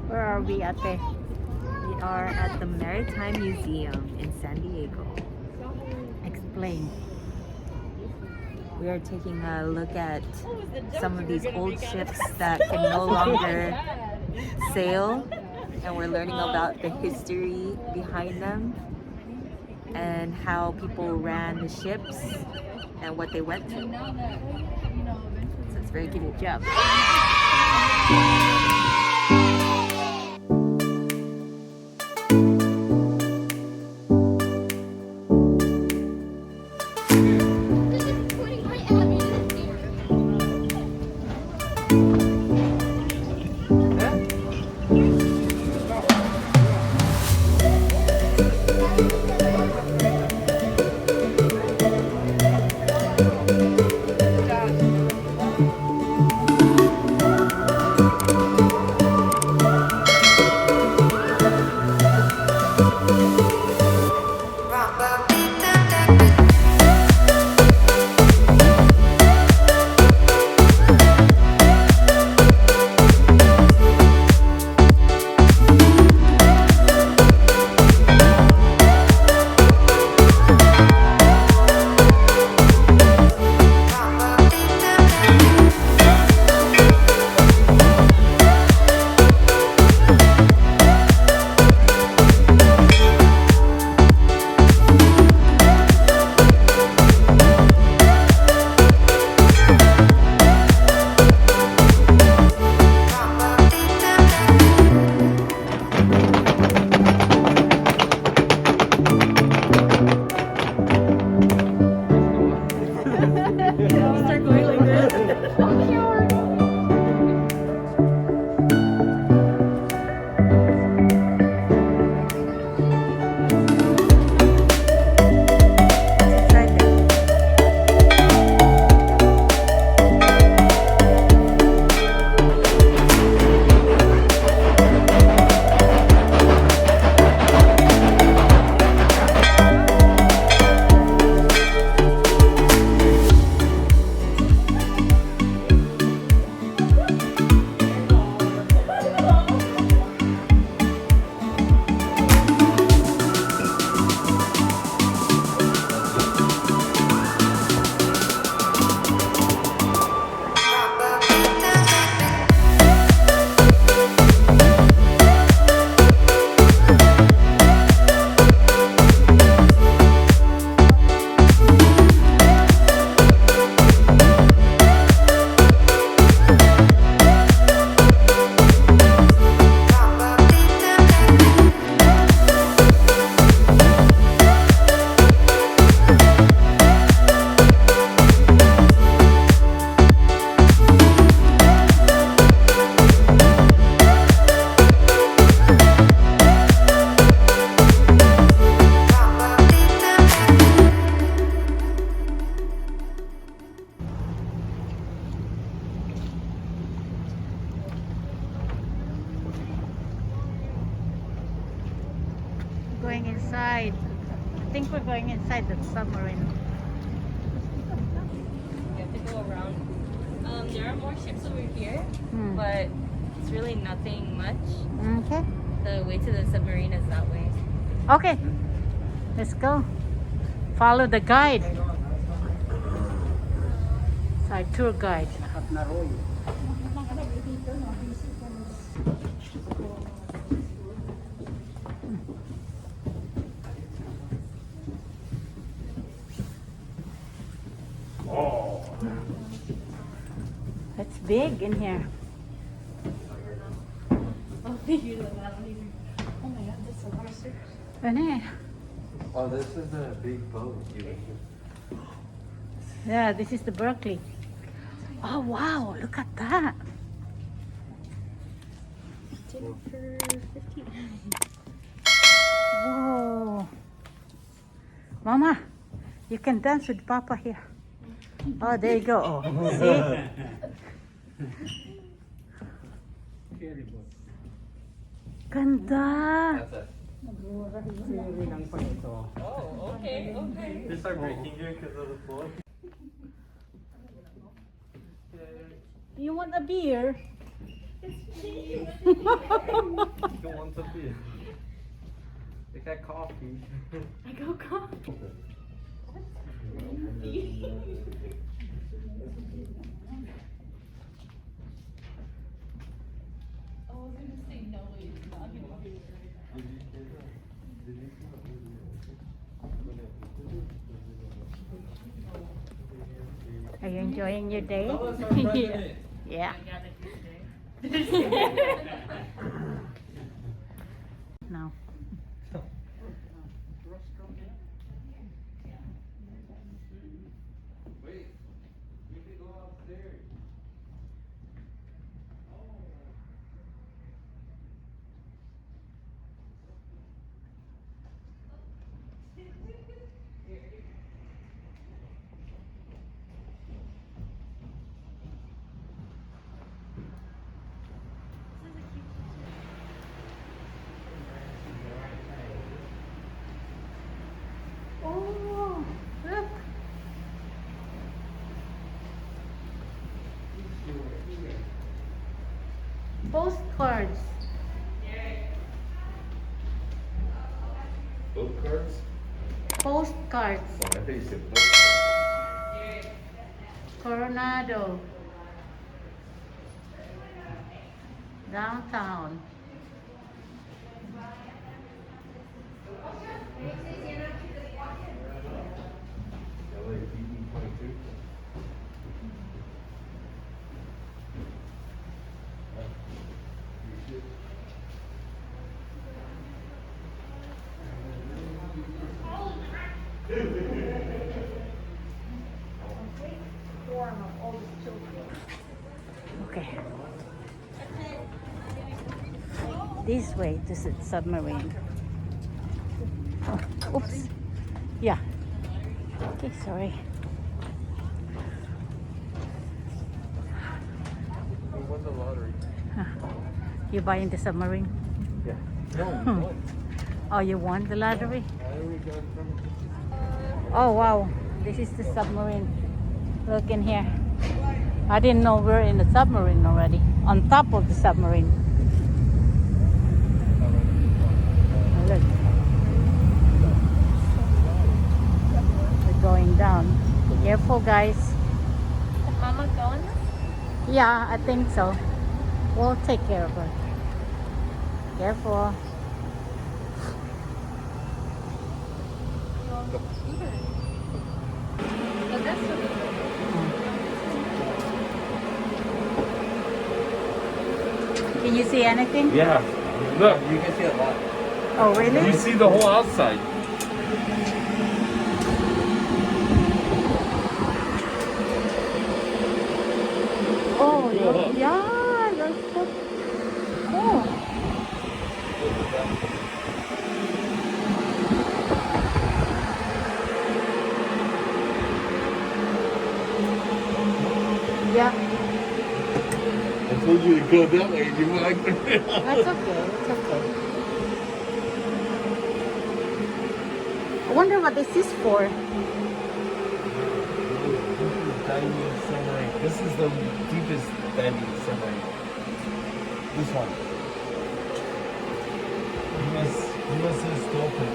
Where are we, Ate? We are at the Maritime Museum in San Diego. Explain. We are taking a look at some of these old ships that can no longer sail, and we're learning about the history behind them and how people ran the ships and what they went through. So it's very good job. Going inside. I think we're going inside the submarine. We have to go around. There are more ships over here, but it's really nothing much. Okay. The way to the submarine is that way. Okay. Let's go. Follow the guide. It's our tour guide. It's big in here. Oh my god, that's a lot of ships. Oh, this is a big boat. Yeah, this is the Berkeley. Oh wow, look at that. For 50. Whoa. Mama, you can dance with Papa here. Oh, there you go. Oh, see? Ganda. Oh, okay, okay. They start breaking here because of the floor. You want a beer? Go want some beer. Take that coffee. I go coffee. Are you enjoying your day? Yeah. No. Wait, we can go upstairs. Oh, look. Postcards. Boat cards? Postcards. Oh, I thought you said boat cards. Coronado. Downtown. LA PE 22. Okay. This way to the submarine. Oh, oops. Yeah. Okay, sorry. We won the lottery. You buying the submarine? Yeah. No, we won. Oh, you won the lottery? I already got it from Oh, wow. This is the submarine. Look in here. I didn't know we're in the submarine already. On top of the submarine. Look. We're going down. Careful, guys. Mama going? Yeah, I think so. We'll take care of her. Careful. So that's what Can you see anything? Yeah. Look, You can see a lot. Oh, really? you see the whole outside. Oh, yeah. That's so cool. Yeah, I told you to go that way. You were like, that's okay. That's okay. I wonder what this is for. diving submarine. This is the deepest diving submarine. This one. USS Dolphin.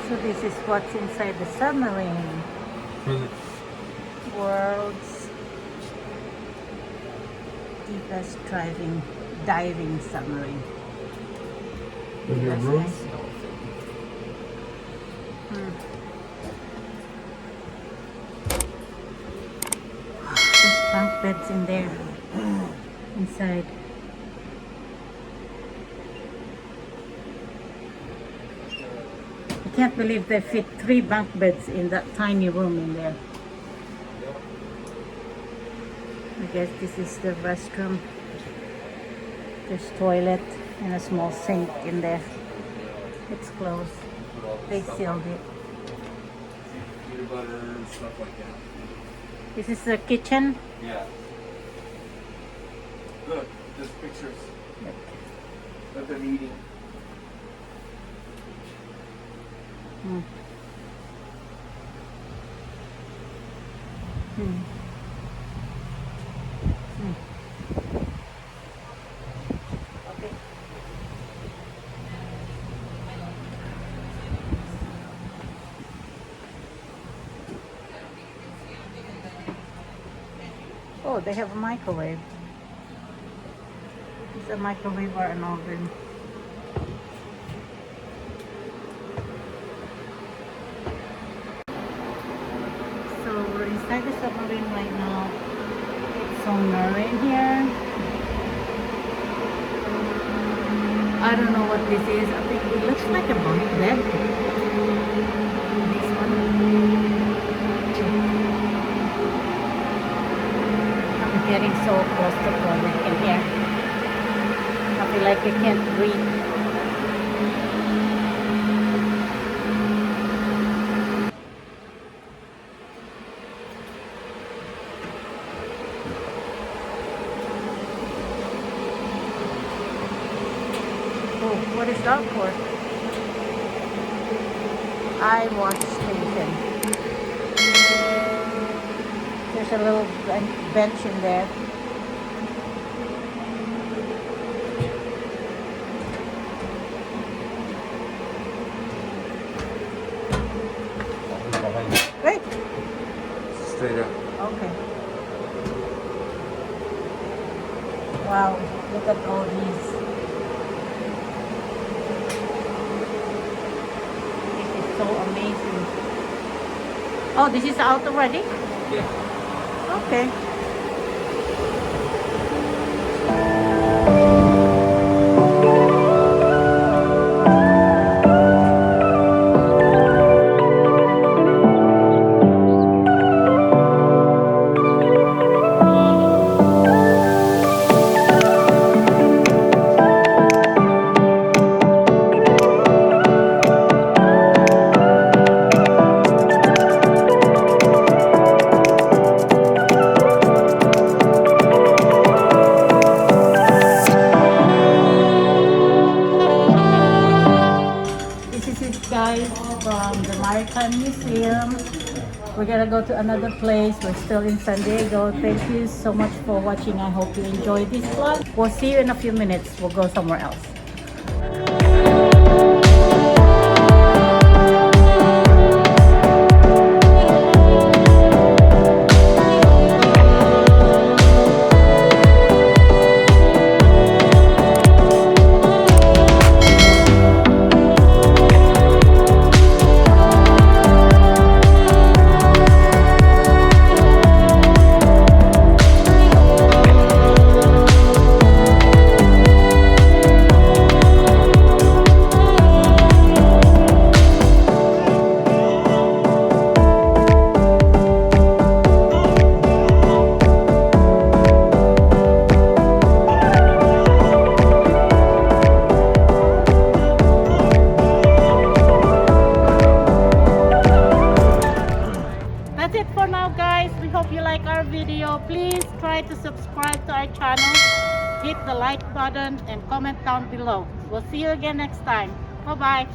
So this is what's inside the submarine. World's deepest diving submarine. With your room. There's bunk beds in there, inside. I can't believe they fit 3 bunk beds in that tiny room in there. I guess this is the restroom. There's toilet and a small sink in there. It's closed. They sealed it. Peanut butter and stuff like that. This is the kitchen. Yeah. Look, just pictures of them eating. Hmm. Hmm. Okay. Oh, they have a microwave. It's a microwave or an oven. So we're inside the submarine right now. It's so marine here. I don't know what this is. I think it looks like a bunk bed. This one. I'm getting so claustrophobic in here. I feel like I can't breathe. Oh, what is that for? Eye wash station. There's a little bench in there. Behind you. Wait. Straight up. Okay. Wow, look at all these. This is so amazing. Oh, this is out already? Yeah. Okay. This is it, guys, from the Maritime Museum. We're gonna go to another place. We're still in San Diego. Thank you so much for watching. I hope you enjoyed this vlog. We'll see you in a few minutes. We'll go somewhere else. That's it for now, guys. We hope you like our video. Please try to subscribe to our channel, hit the like button, and comment down below. We'll see you again next time. Bye bye.